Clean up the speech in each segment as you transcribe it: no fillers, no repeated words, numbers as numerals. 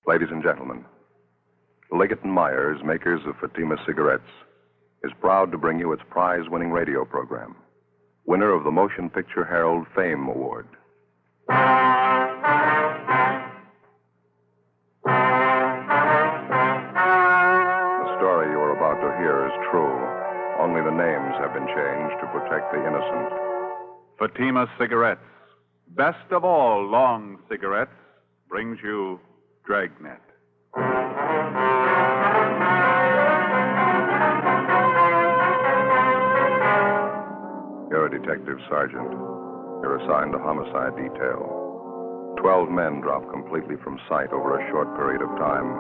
Ladies and gentlemen, Liggett & Myers, makers of Fatima cigarettes, is proud to bring you its prize-winning radio program, winner of the Motion Picture Herald Fame Award. The story you are about to hear is true. Only the names have been changed to protect the innocent. Fatima Cigarettes, best of all long cigarettes, brings you Dragnet. You're a detective sergeant. You're assigned to homicide detail. 12 men drop completely from sight over a short period of time.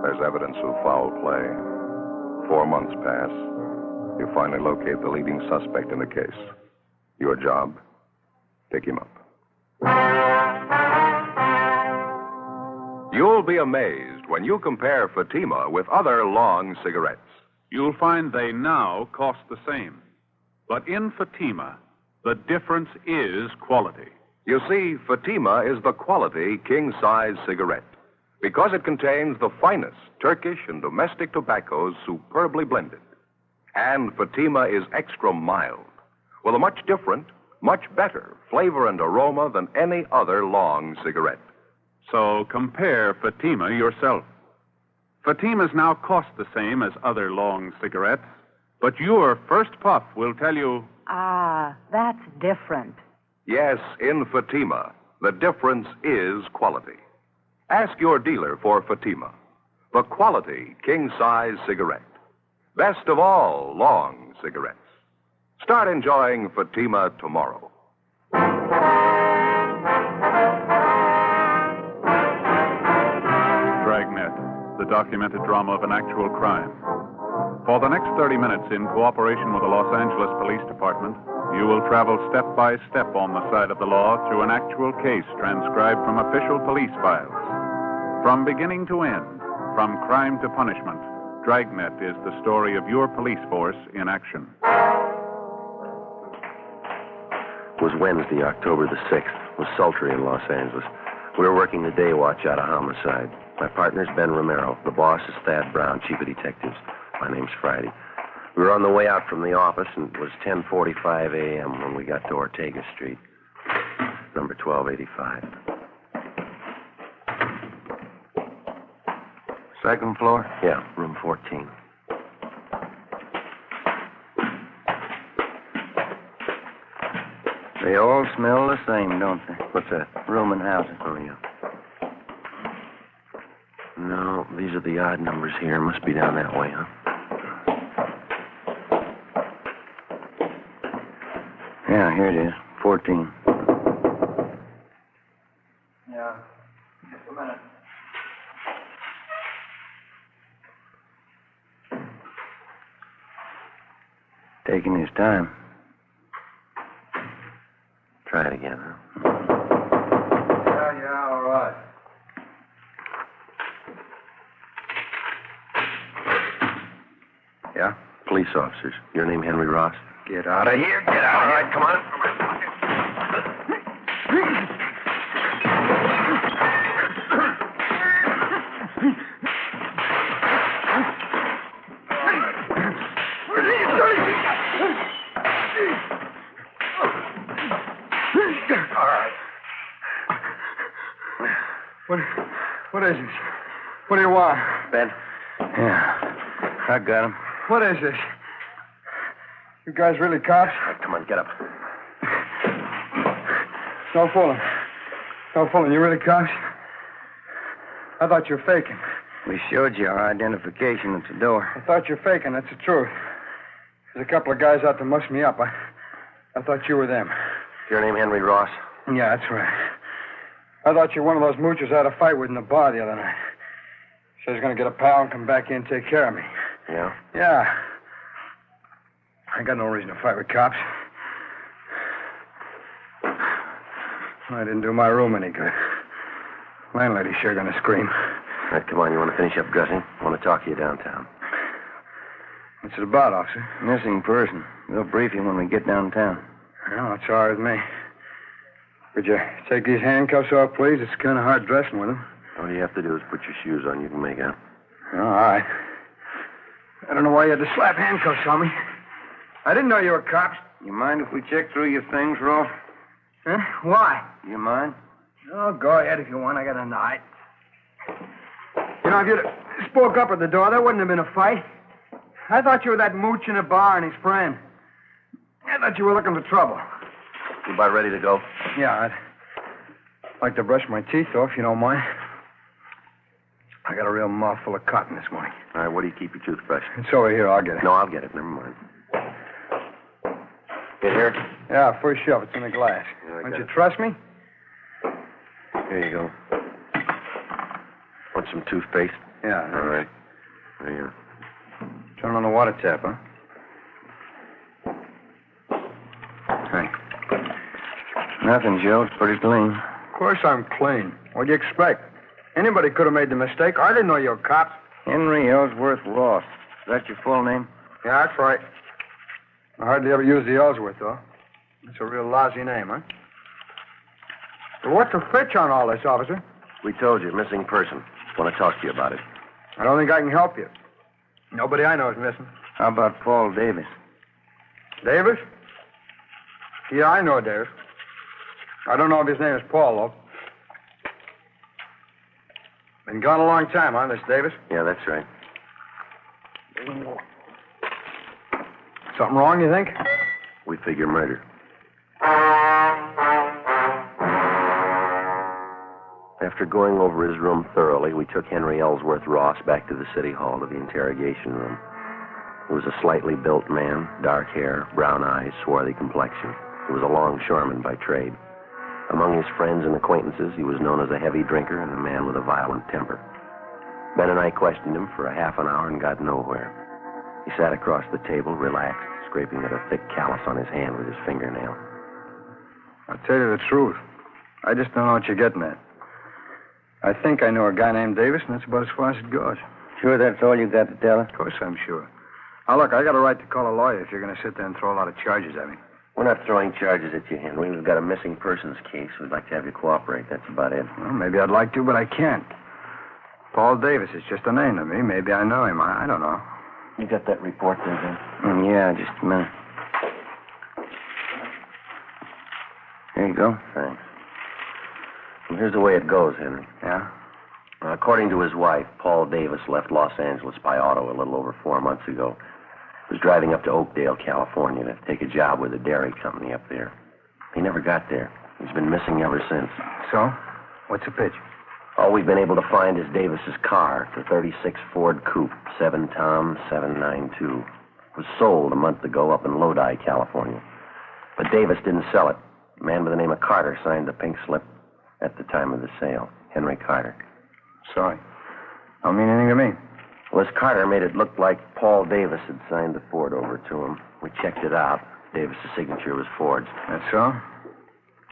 There's evidence of foul play. 4 months pass. You finally locate the leading suspect in the case. Your job? Pick him up. You'll be amazed when you compare Fatima with other long cigarettes. You'll find they now cost the same. But in Fatima, the difference is quality. You see, Fatima is the quality king-size cigarette because it contains the finest Turkish and domestic tobaccos superbly blended. And Fatima is extra mild, with a much different, much better flavor and aroma than any other long cigarette. So compare Fatima yourself. Fatimas now cost the same as other long cigarettes, but your first puff will tell you... Ah, that's different. Yes, in Fatima, the difference is quality. Ask your dealer for Fatima, the quality king-size cigarette. Best of all long cigarettes. Start enjoying Fatima tomorrow. Dragnet, the documented drama of an actual crime. For the next 30 minutes, in cooperation with the Los Angeles Police Department, you will travel step by step on the side of the law through an actual case transcribed from official police files. From beginning to end, from crime to punishment, Dragnet is the story of your police force in action. It was Wednesday, October the 6th. It was sultry in Los Angeles. We were working the day watch out of homicide. My partner's Ben Romero. The boss is Thad Brown, chief of detectives. My name's Friday. We were on the way out from the office, and it was 10:45 a.m. when we got to Ortega Street, number 1285. Second floor? Yeah, room 14. They all smell the same, don't they? What's that? Room and housing. Oh, yeah. No, these are the odd numbers here. Must be down that way, huh? Yeah, here it is. 14. Yeah. Just a minute. Taking his time. Try it again, huh? Yeah, all right. Yeah? Police officers. Your name Henry Ross? Get out of here. Get out of here. Come on. What is this? What do you want? Ben? Yeah. I got him. What is this? You guys really cops? Come on, get up. No fooling. No fooling. You really cops? I thought you were faking. We showed you our identification at the door. I thought you were faking. That's the truth. There's a couple of guys out to muss me up. I thought you were them. Your name Henry Ross? Yeah, that's right. I thought you were one of those moochers I had a fight with in the bar the other night. Said he's going to get a pal and come back in and take care of me. Yeah? Yeah. I got no reason to fight with cops. I didn't do my room any good. Landlady's sure going to scream. All right, come on. You want to finish up dressing? I want to talk to you downtown. What's it about, officer? Missing person. We'll brief you when we get downtown. Well, that's all right with me. Could you take these handcuffs off, please? It's kind of hard dressing with them. All you have to do is put your shoes on. You can make out. All right. I don't know why you had to slap handcuffs on me. I didn't know you were cops. You mind if we check through your things, Rolf? Huh? Why? You mind? Oh, go ahead if you want. I got a night. You know, if you'd spoke up at the door, there wouldn't have been a fight. I thought you were that mooch in a bar and his friend. I thought you were looking for trouble. You about ready to go? Yeah, I'd like to brush my teeth, though, if you don't mind. I got a real mouthful of cotton this morning. All right, where do you keep your toothbrush? It's over here. I'll get it. No, I'll get it. Never mind. Get here? Yeah, first shelf. It's in the glass. Yeah, Don't you trust me? Here you go. Want some toothpaste? Yeah. All right. There you go. Turn on the water tap, huh? Hey. Nothing, Joe. It's pretty clean. Of course I'm clean. What do you expect? Anybody could have made the mistake. I didn't know you were cops. Henry Ellsworth Ross. Is that your full name? Yeah, that's right. I hardly ever use the Ellsworth, though. It's a real lousy name, huh? But what's the fetch on all this, officer? We told you, missing person. Want to talk to you about it. I don't think I can help you. Nobody I know is missing. How about Paul Davis? Davis? Yeah, I know Davis. I don't know if his name is Paul, though. Been gone a long time, huh, Miss Davis? Yeah, that's right. Something wrong, you think? We figure murder. After going over his room thoroughly, we took Henry Ellsworth Ross back to the city hall to the interrogation room. He was a slightly built man, dark hair, brown eyes, swarthy complexion. He was a longshoreman by trade. Among his friends and acquaintances, he was known as a heavy drinker and a man with a violent temper. Ben and I questioned him for a half an hour and got nowhere. He sat across the table, relaxed, scraping at a thick callus on his hand with his fingernail. I'll tell you the truth. I just don't know what you're getting at. I think I know a guy named Davis, and that's about as far as it goes. Sure that's all you got to tell us? Of course I'm sure. Now, look, I got a right to call a lawyer if you're going to sit there and throw a lot of charges at me. We're not throwing charges at you, Henry. We've got a missing persons case. We'd like to have you cooperate. That's about it. Well, maybe I'd like to, but I can't. Paul Davis is just a name to me. Maybe I know him. I don't know. You got that report there, Ben? Yeah, just a minute. Here you go. Thanks. Well, here's the way it goes, Henry. Yeah? According to his wife, Paul Davis left Los Angeles by auto a little over 4 months ago. He was driving up to Oakdale, California to take a job with a dairy company up there. He never got there. He's been missing ever since. So? What's the pitch? All we've been able to find is Davis's car, the 36 Ford Coupe, 7 Tom 792. It was sold a month ago up in Lodi, California. But Davis didn't sell it. A man by the name of Carter signed the pink slip at the time of the sale. Henry Carter. Sorry. Don't mean anything to me. Well, this Carter made it look like Paul Davis had signed the Ford over to him. We checked it out. Davis's signature was forged. That's so?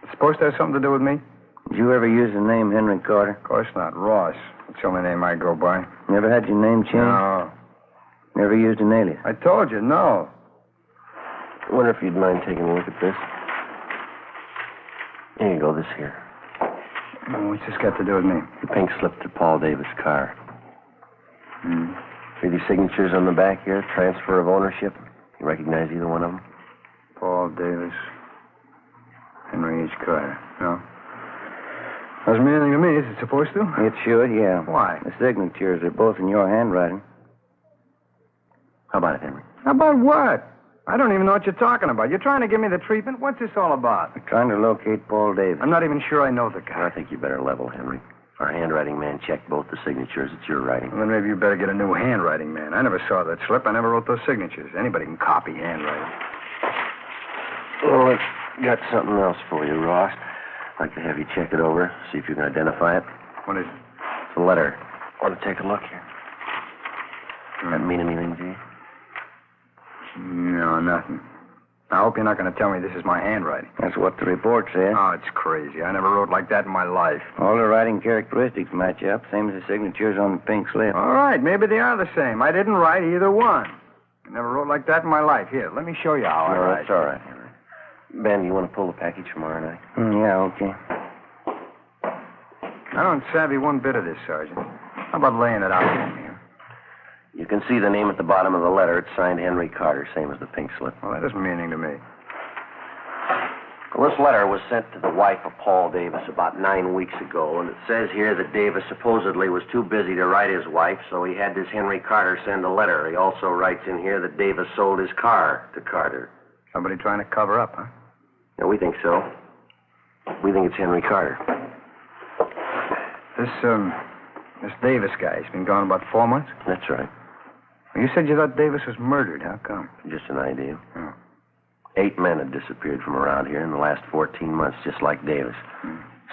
It's supposed to have something to do with me? Did you ever use the name Henry Carter? Of course not. Ross. That's the only name I go by. Never had your name changed? No. Never used an alias? I told you, no. I wonder if you'd mind taking a look at this. Here you go, this here. What's this got to do with me? The pink slip to Paul Davis' car. Hmm. See these signatures on the back here? Transfer of ownership. You recognize either one of them? Paul Davis. Henry H. Carter. No. Doesn't mean anything to me. Is it supposed to? It should, yeah. Why? The signatures are both in your handwriting. How about it, Henry? How about what? I don't even know what you're talking about. You're trying to give me the treatment? What's this all about? We're trying to locate Paul Davis. I'm not even sure I know the guy. I think you better level, Henry. Our handwriting man checked both the signatures. It's your writing. Well, then maybe you better get a new handwriting man. I never saw that slip. I never wrote those signatures. Anybody can copy handwriting. Well, I've got something else for you, Ross. I'd like to have you check it over, see if you can identify it. What is it? It's a letter. Want to take a look here? Does that mean anything to you? No, nothing. I hope you're not going to tell me this is my handwriting. That's what the report said. Oh, it's crazy. I never wrote like that in my life. All the writing characteristics match up, same as the signatures on the pink slip. All right, maybe they are the same. I didn't write either one. I never wrote like that in my life. Here, let me show you how I No, write. that's all right, Henry. Ben, you want to pull the package tomorrow night? Yeah, okay. I don't savvy one bit of this, Sergeant. How about laying it out for me? You can see the name at the bottom of the letter. It's signed Henry Carter, same as the pink slip. Well, that doesn't mean anything to me. Well, this letter was sent to the wife of Paul Davis about 9 weeks ago, and it says here that Davis supposedly was too busy to write his wife, so he had this Henry Carter send a letter. He also writes in here that Davis sold his car to Carter. Somebody trying to cover up, huh? Yeah, we think so. We think it's Henry Carter. This Davis guy, he's been gone about 4 months? That's right. Well, you said you thought Davis was murdered. How come? Just an idea. Oh. 8 men had disappeared from around here in the last 14 months, just like Davis.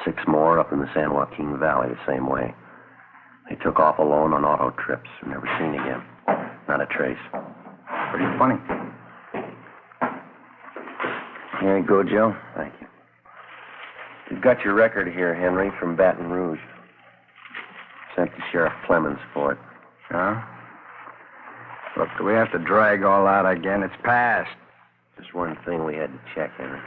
6 more up in the San Joaquin Valley the same way. They took off alone on auto trips, never seen again. Not a trace. Pretty funny. Here you go, Joe. Thank you. You've got your record here, Henry, from Baton Rouge. Sent to Sheriff Clemens for it. Huh? Look, do we have to drag all out again? It's past. Just one thing we had to check, Henry.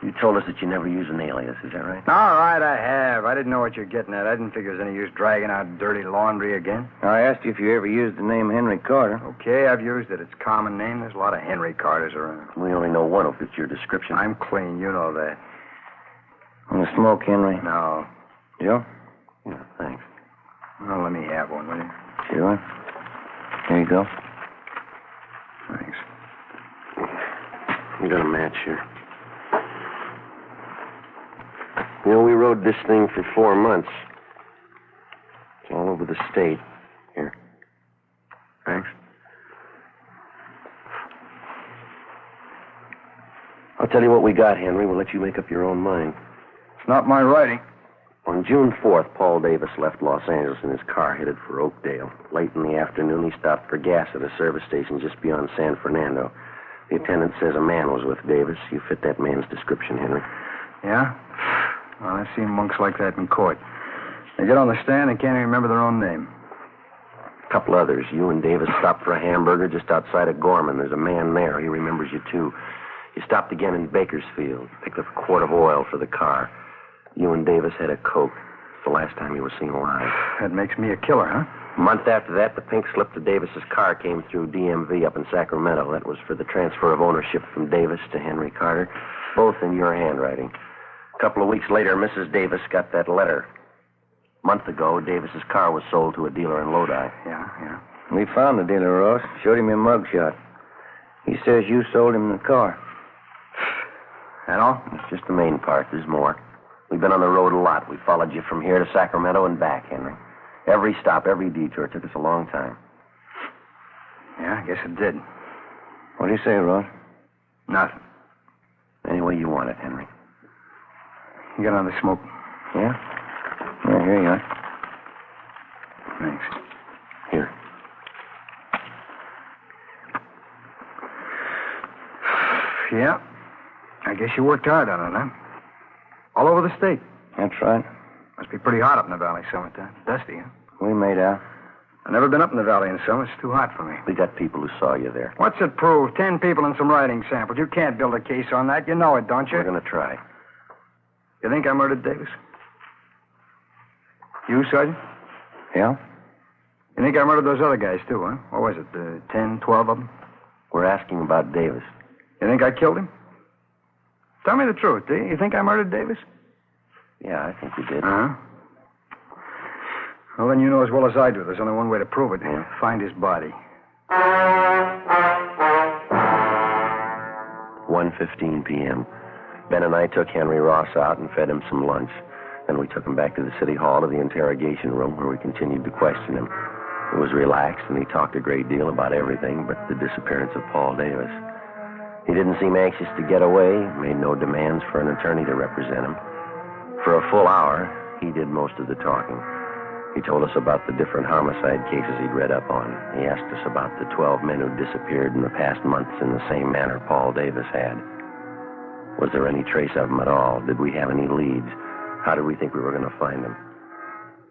You told us that you never use an alias, is that right? All right, I have. I didn't know what you're getting at. I didn't figure there's any use dragging out dirty laundry again. I asked you if you ever used the name Henry Carter. Okay, I've used it. It's a common name. There's a lot of Henry Carters around. We only know one who fits your description. I'm clean. You know that. Want to smoke, Henry? No. Joe? Yeah, thanks. Well, let me have one, will you? Sure. Here you go. Thanks. We got a match here. You know, we rode this thing for 4 months. It's all over the state. Here. Thanks. I'll tell you what we got, Henry. We'll let you make up your own mind. It's not my writing. On June 4th, Paul Davis left Los Angeles in his car headed for Oakdale. Late in the afternoon, he stopped for gas at a service station just beyond San Fernando. The attendant says a man was with Davis. You fit that man's description, Henry. Yeah? Well, I've seen monks like that in court. They get on the stand and can't even remember their own name. A couple others. You and Davis stopped for a hamburger just outside of Gorman. There's a man there. He remembers you, too. You stopped again in Bakersfield. Picked up a quart of oil for the car. You and Davis had a Coke. It's the last time you were seen alive. That makes me a killer, huh? A month after that, the pink slip to Davis's car came through DMV up in Sacramento. That was for the transfer of ownership from Davis to Henry Carter, both in your handwriting. A couple of weeks later, Mrs. Davis got that letter. A month ago, Davis's car was sold to a dealer in Lodi. Yeah. We found the dealer, Ross. Showed him your mugshot. He says you sold him the car. That all? That's just the main part. There's more. We've been on the road a lot. We followed you from here to Sacramento and back, Henry. Every stop, every detour. It took us a long time. Yeah, I guess it did. What do you say, Ross? Nothing. Any way you want it, Henry. You got another smoke? Yeah? Yeah, here you are. Thanks. Here. Yeah. I guess you worked hard on it, huh? All over the state. That's right. Must be pretty hot up in the valley summertime. Dusty, huh? We made out. I've never been up in the valley in summer. It's too hot for me. We got people who saw you there. What's it prove? 10 people and some writing samples. You can't build a case on that. You know it, don't you? We're going to try. You think I murdered Davis? You, Sergeant? Yeah? You think I murdered those other guys, too, huh? What was it, 10, 12 of them? We're asking about Davis. You think I killed him? Tell me the truth, do you? You think I murdered Davis? Yeah, I think you did. Uh-huh. Well, then you know as well as I do. There's only one way to prove it. Yeah. Find his body. 1:15 p.m. Ben and I took Henry Ross out and fed him some lunch. Then we took him back to the city hall to the interrogation room where we continued to question him. He was relaxed and he talked a great deal about everything but the disappearance of Paul Davis. He didn't seem anxious to get away, made no demands for an attorney to represent him. For a full hour, he did most of the talking. He told us about the different homicide cases he'd read up on. He asked us about the 12 men who disappeared in the past months in the same manner Paul Davis had. Was there any trace of them at all? Did we have any leads? How did we think we were going to find them?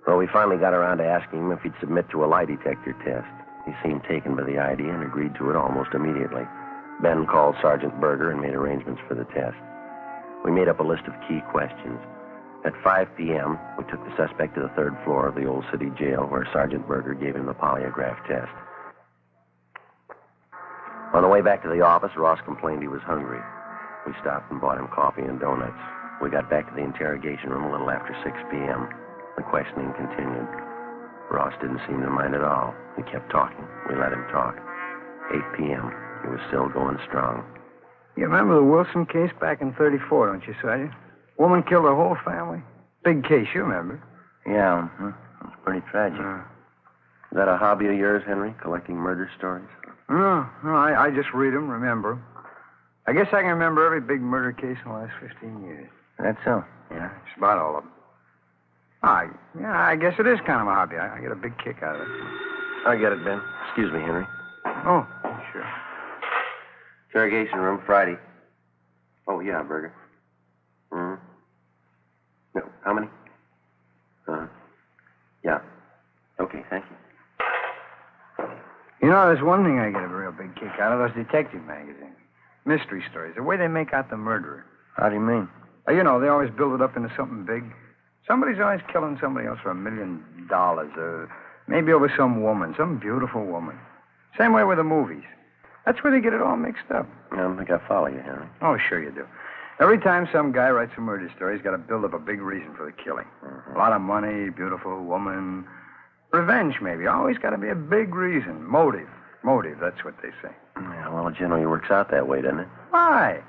Well, we finally got around to asking him if he'd submit to a lie detector test. He seemed taken by the idea and agreed to it almost immediately. Ben called Sergeant Berger and made arrangements for the test. We made up a list of key questions. At 5 p.m., we took the suspect to the third floor of the old city jail where Sergeant Berger gave him the polygraph test. On the way back to the office, Ross complained he was hungry. We stopped and bought him coffee and donuts. We got back to the interrogation room a little after 6 p.m. The questioning continued. Ross didn't seem to mind at all. He kept talking. We let him talk. 8 p.m. He was still going strong. You remember the Wilson case back in 34, don't you, Sergeant? Woman killed her whole family. Big case, you remember. Yeah, it was pretty tragic. Is that a hobby of yours, Henry, collecting murder stories? No, I just read them, remember 'em. I guess I can remember every big murder case in the last 15 years. That's so. Yeah, it's about all of them. I guess it is kind of a hobby. I get a big kick out of it. I get it, Ben. Excuse me, Henry. Oh, sure. Interrogation room, Friday. Oh, yeah, Berger. No, how many? Yeah. Okay, thank you. You know, there's one thing I get a real big kick out of, those detective magazines. Mystery stories, the way they make out the murderer. How do you mean? You know, they always build it up into something big. Somebody's always killing somebody else for $1 million, or maybe over some woman, some beautiful woman. Same way with the movies. That's where they get it all mixed up. I don't think I follow you, Henry. Oh, sure you do. Every time some guy writes a murder story, he's got to build up a big reason for the killing. A lot of money, beautiful woman, revenge maybe. Always got to be a big reason. Motive, that's what they say. Yeah, well, it generally works out that way, doesn't it? Why?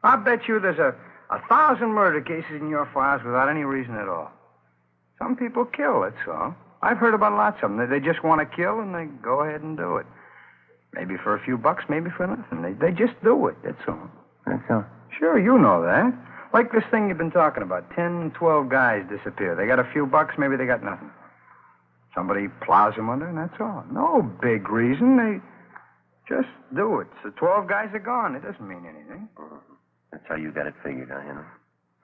I bet you there's a 1,000 murder cases in your files without any reason at all. Some people kill, that's all. I've heard about lots of them. They just want to kill, and they go ahead and do it. Maybe for a few bucks, maybe for nothing. They just do it, that's all. That's all. Sure, you know that. Like this thing you've been talking about. 10, 12 guys disappear. They got a few bucks, maybe they got nothing. Somebody plows them under, and that's all. No big reason. They just do it. So 12 guys are gone. It doesn't mean anything. That's how you got it figured, huh, Henry?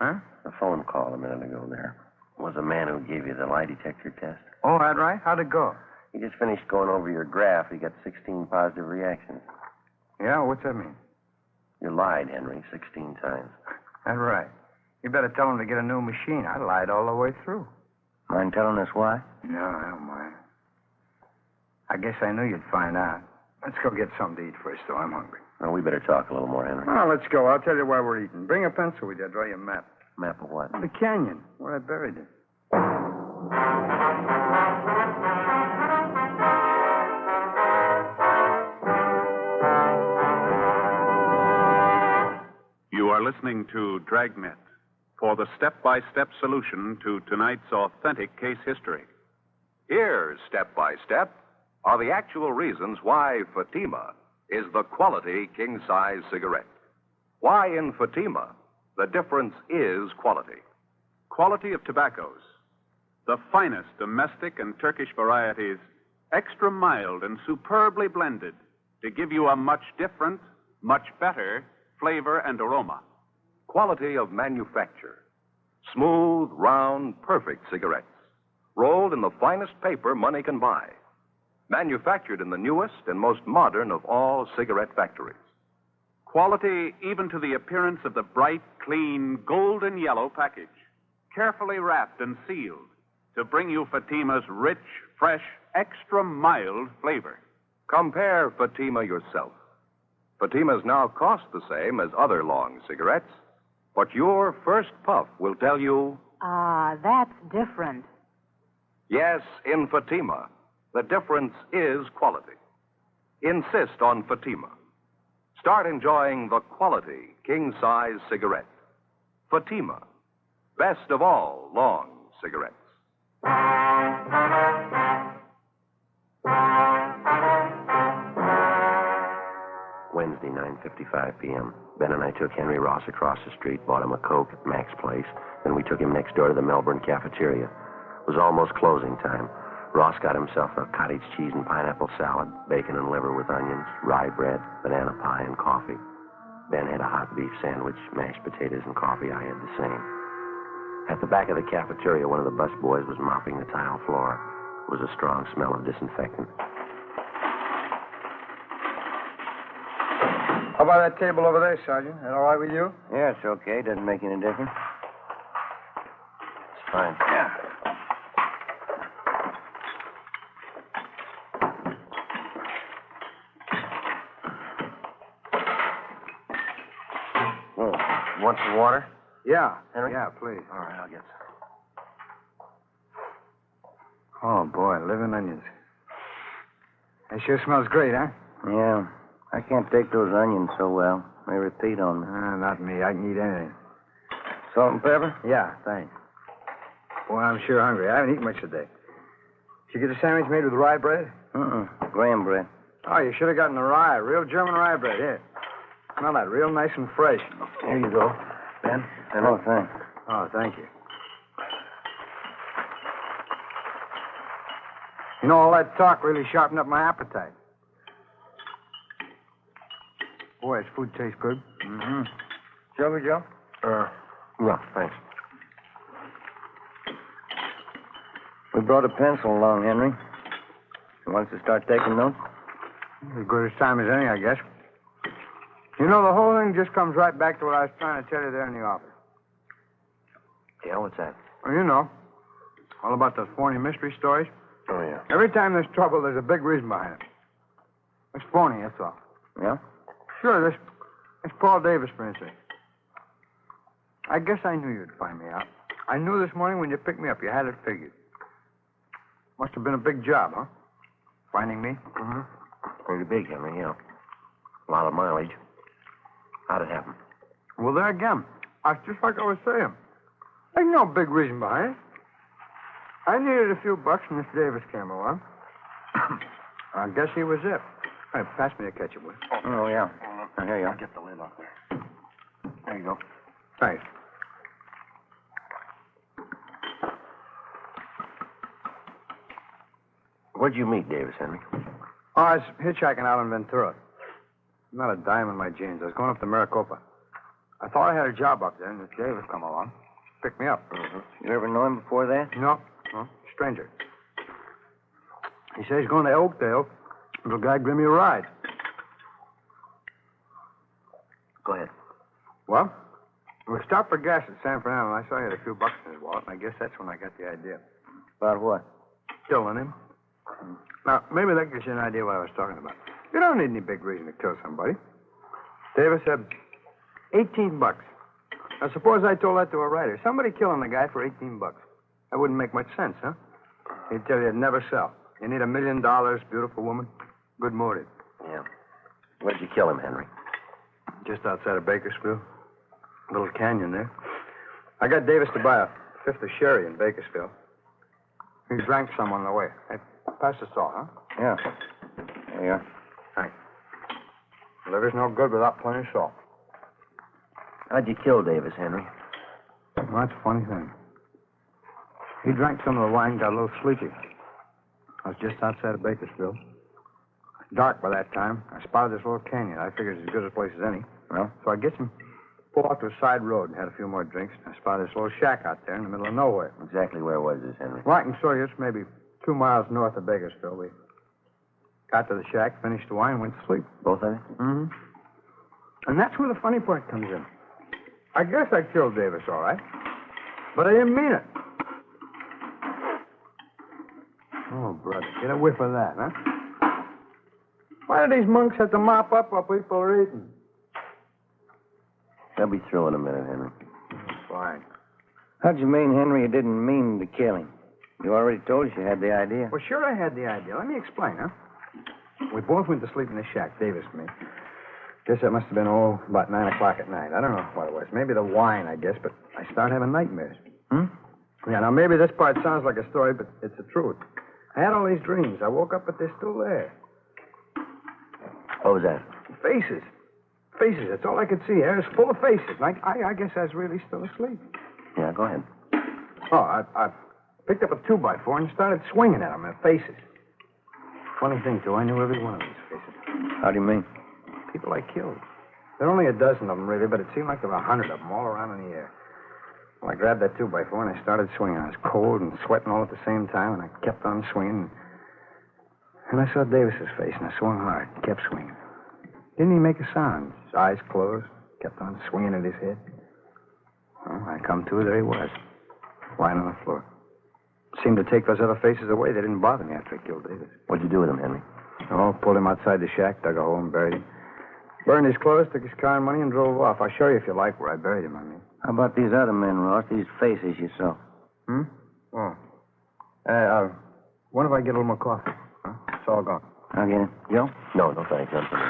Huh? The phone call a minute ago there was a man who gave you the lie detector test. Oh, that right? How'd it go? He just finished going over your graph. He got 16 positive reactions. Yeah, what's that mean? You lied, Henry, 16 times. That right. You better tell him to get a new machine. I lied all the way through. Mind telling us why? No, I don't mind. I guess I knew you'd find out. Let's go get something to eat first, though. I'm hungry. Well, we better talk a little more, Henry. Oh, let's go. I'll tell you why we're eating. Bring a pencil with you. I'll draw you a map. Map of what? The canyon, where I buried it. You are listening to Dragnet for the step-by-step solution to tonight's authentic case history. Here, step by step, are the actual reasons why Fatima is the quality king-size cigarette. Why in Fatima, the difference is quality. Quality of tobaccos. The finest domestic and Turkish varieties, extra mild and superbly blended to give you a much different, much better flavor and aroma. Quality of manufacture. Smooth, round, perfect cigarettes. Rolled in the finest paper money can buy. Manufactured in the newest and most modern of all cigarette factories. Quality even to the appearance of the bright, clean, golden yellow package. Carefully wrapped and sealed to bring you Fatima's rich, fresh, extra mild flavor. Compare Fatima yourself. Fatimas now cost the same as other long cigarettes, but your first puff will tell you, That's different. yes, in Fatima, the difference is quality. Insist on Fatima. Start enjoying the quality king-size cigarette. Fatima, best of all long cigarettes. Wednesday, 9:55 p.m. Ben and I took Henry Ross across the street, bought him a Coke at Mac's place, then we took him next door to the Melbourne cafeteria. It was almost closing time. Ross got himself a cottage cheese and pineapple salad, bacon and liver with onions, rye bread, banana pie, and coffee. Ben had a hot beef sandwich, mashed potatoes, and coffee. I had the same. At the back of the cafeteria, one of the bus boys was mopping the tile floor. It was a strong smell of disinfectant. How about that table over there, Sergeant? That all right with you? Yeah, it's okay. Doesn't make any difference. Fine. Yeah. Oh, want some water? Yeah. Henry? Yeah, please. All right, I'll get some. Oh, boy, living onions. It sure smells great, huh? Yeah. I can't take those onions so well. They repeat on me. Not me. I can eat anything. Salt and pepper? Yeah, thanks. Boy, I'm sure hungry. I haven't eaten much today. Did you get a sandwich made with rye bread? Graham bread. Oh, you should have gotten the rye. Real German rye bread. Here. Smell that. Real nice and fresh. Here you go. Ben? Oh, thanks. Oh, thank you. You know, all that talk really sharpened up my appetite. Boy, this food tastes good. Mm-hmm. Sugar, Joe? No, thanks. We brought a pencil along, Henry. You want us to start taking notes? As good as time as any, I guess. You know, the whole thing just comes right back to what I was trying to tell you there in the office. Yeah, what's that? Well, you know, all about those phony mystery stories. Oh, yeah. Every time there's trouble, there's a big reason behind it. It's phony, that's all. Yeah? Sure, this Paul Davis, for instance. I guess I knew you'd find me out. I knew this morning when you picked me up, you had it figured. Must have been a big job, huh? Finding me? Mm-hmm. Pretty big, Henry, yeah. A lot of mileage. How'd it happen? Well, there again. It's just like I was saying. There's no big reason behind it. I needed a few bucks, and this Davis came along. I guess he was it. Hey, pass me a ketchup, will you? Oh, yeah. Here you I'll are. get the lid off there. There you go. Thanks. Where'd you meet Davis, Henry? Oh, I was hitchhiking out in Ventura. Not a dime in my jeans. I was going up to Maricopa. I thought I had a job up there, and this Davis come along. Picked me up. Mm-hmm. You ever know him before that? No, stranger. He says he's going to Oakdale. Little guy give me a ride. Go ahead. Well, we stopped for gas at San Fernando, and I saw he had a few bucks in his wallet, and I guess that's when I got the idea. About what? Killing him. Now, maybe that gives you an idea what I was talking about. You don't need any big reason to kill somebody. Davis said 18 bucks. Now, suppose I told that to a writer. Somebody killing the guy for 18 bucks. That wouldn't make much sense, huh? He'd tell you it'd never sell. You need $1 million, beautiful woman, good motive. Yeah. Where'd you kill him, Henry? Just outside of Bakersfield. Little canyon there. I got Davis to buy a fifth of sherry in Bakersfield. He drank some on the way. Hey, pass the salt, huh? Yeah. There you are. Thanks. Liver's no good without plenty of salt. How'd you kill Davis, Henry? Well, that's a funny thing. He drank some of the wine, got a little sleepy. I was just outside of Bakersfield. Dark by that time. I spotted this little canyon. I figured it's as good a place as any. Well? So I get some, pulled off to a side road and had a few more drinks. I spotted this little shack out there in the middle of nowhere. Exactly where was this, Henry? Well, I can show you. It's maybe 2 miles north of Bakersfield. We got to the shack, finished the wine, and went to sleep. Both of you? Mm-hmm. And that's where the funny part comes in. I guess I killed Davis, all right. But I didn't mean it. Oh, brother, get a whiff of that, huh? Why do these monks have to mop up while people are eating? They'll be through in a minute, Henry. Fine. How'd you mean, Henry, you didn't mean to kill him? You already told us you had the idea. Well, sure I had the idea. Let me explain, huh? We both went to sleep in the shack, Davis and me. Guess that must have been, about 9 o'clock at night. I don't know what it was. Maybe the wine, I guess, but I started having nightmares. Yeah, now maybe this part sounds like a story, but it's the truth. I had all these dreams. I woke up, but they're still there. What was that? Faces. Faces. That's all I could see. Air is full of faces. I guess I was really still asleep. Yeah, go ahead. Oh, I picked up a 2x4 and started swinging at them. Their faces. Funny thing, too. I knew every one of these faces. How do you mean? People I killed. There are only a dozen of them, really, but it seemed like there were 100 of them all around in the air. Well, I grabbed that 2x4 and I started swinging. I was cold and sweating all at the same time, and I kept on swinging. And I saw Davis's face, and I swung hard, kept swinging. Didn't he make a sound? His eyes closed, kept on swinging at his head. Well, I come to, there he was. lying on the floor. Seemed to take those other faces away. They didn't bother me after I killed Davis. What'd you do with him, Henry? Oh, pulled him outside the shack, dug a hole and buried him. Burned his clothes, took his car and money, and drove off. I'll show you if you like where I buried him, I mean. How about these other men, Ross? These faces you saw. Oh. What if I get a little more coffee? Huh? It's all gone. I'll get it. Joe? No, thanks. None for me.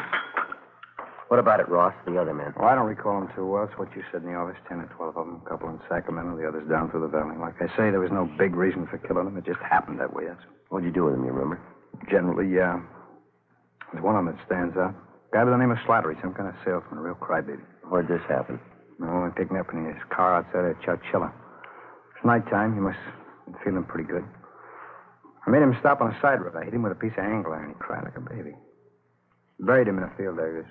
What about it, Ross? The other men? Well, I don't recall them too well. It's what you said in the office, 10 or 12 of them. A couple in Sacramento, the others down through the valley. Like I say, there was no big reason for killing them. It just happened that way, that's all. What'd you do with them, you remember? Generally, yeah. There's one of them that stands out. Guy by the name of Slattery, some kind of salesman, a real crybaby. Where'd this happen? No, I picked me up in his car outside of Chowchilla. It's nighttime. He must have been feeling pretty good. I made him stop on a side road. I hit him with a piece of angle iron. He cried like a baby. Buried him in a field there. He was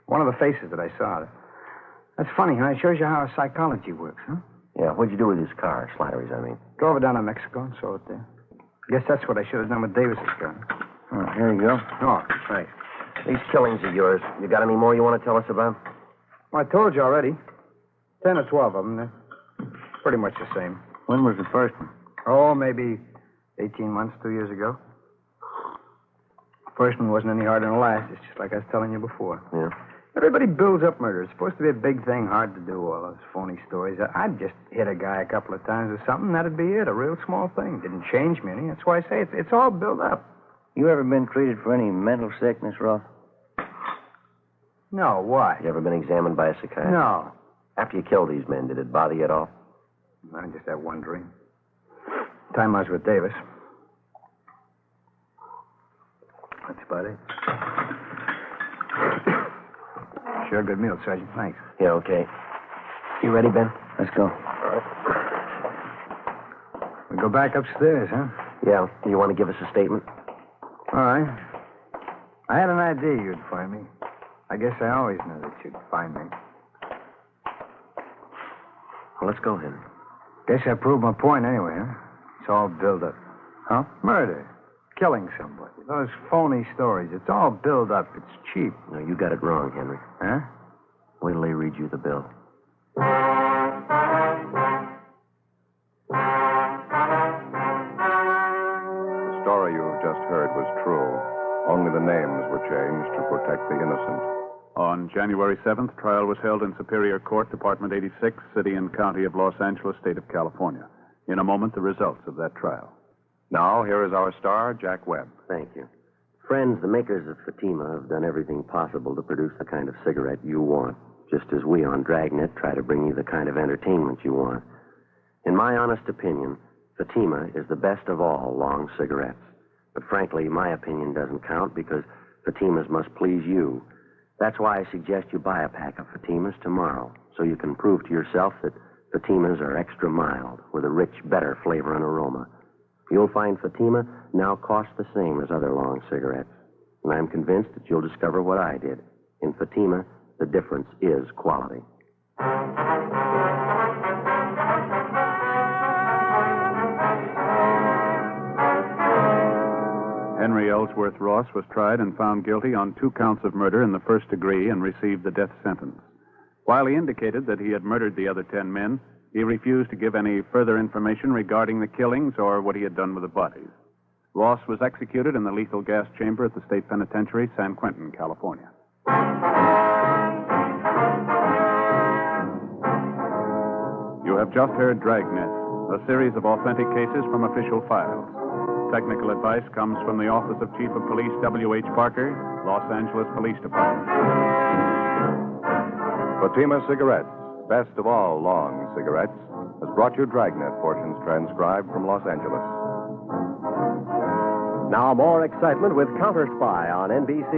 one of the faces that I saw. That's funny, huh? It shows you how psychology works, huh? Yeah, what'd you do with his car? Slattery's, I mean. Drove it down to Mexico and sold it there. Guess that's what I should have done with Davis's car. Oh, here you go. Oh, thanks. These killings of yours, you got any more you want to tell us about? Well, I told you already. 10 or 12 of them. They're pretty much the same. When was the first one? Oh, maybe 18 months, 2 years ago. First one wasn't any harder than the last. It's just like I was telling you before. Yeah. Everybody builds up murder. It's supposed to be a big thing, hard to do, all those phony stories. I'd just hit a guy a couple of times or something, that'd be it. A real small thing. Didn't change me any. That's why I say it's all built up. You ever been treated for any mental sickness, Ross? No, why? You ever been examined by a psychiatrist? No. After you killed these men, did it bother you at all? I just had one dream. Time I was with Davis. That's about it. Sure, good meal, Sergeant. Thanks. Yeah, okay. You ready, Ben? Let's go. We go back upstairs, huh? Yeah. You want to give us a statement? All right. I had an idea you'd find me. I guess I always knew that you'd find me. Well, let's go, Henry. Guess I proved my point anyway, huh? It's all built up. Huh? Murder. Killing somebody. Those phony stories. It's all built up. It's cheap. No, you got it wrong, Henry. Huh? Wait till they read you the bill. The story you've just heard was true. Only the names were changed to protect the innocent. On January 7th, trial was held in Superior Court, Department 86, City and County of Los Angeles, State of California. In a moment, the results of that trial. Now, here is our star, Jack Webb. Thank you. Friends, the makers of Fatima have done everything possible to produce the kind of cigarette you want, just as we on Dragnet try to bring you the kind of entertainment you want. In my honest opinion, Fatima is the best of all long cigarettes. But frankly, my opinion doesn't count because Fatimas must please you. That's why I suggest you buy a pack of Fatimas tomorrow, so you can prove to yourself that Fatimas are extra mild, with a rich, better flavor and aroma. You'll find Fatima now costs the same as other long cigarettes. And I'm convinced that you'll discover what I did. In Fatima, the difference is quality. Henry Ellsworth Ross was tried and found guilty on 2 counts of murder in the first degree and received the death sentence. While he indicated that he had murdered the other 10 men, he refused to give any further information regarding the killings or what he had done with the bodies. Ross was executed in the lethal gas chamber at the State Penitentiary, San Quentin, California. You have just heard Dragnet, a series of authentic cases from official files. Technical advice comes from the Office of Chief of Police W.H. Parker, Los Angeles Police Department. Fatima Cigarettes, best of all long cigarettes, has brought you Dragnet portions transcribed from Los Angeles. Now more excitement with Counter Spy on NBC.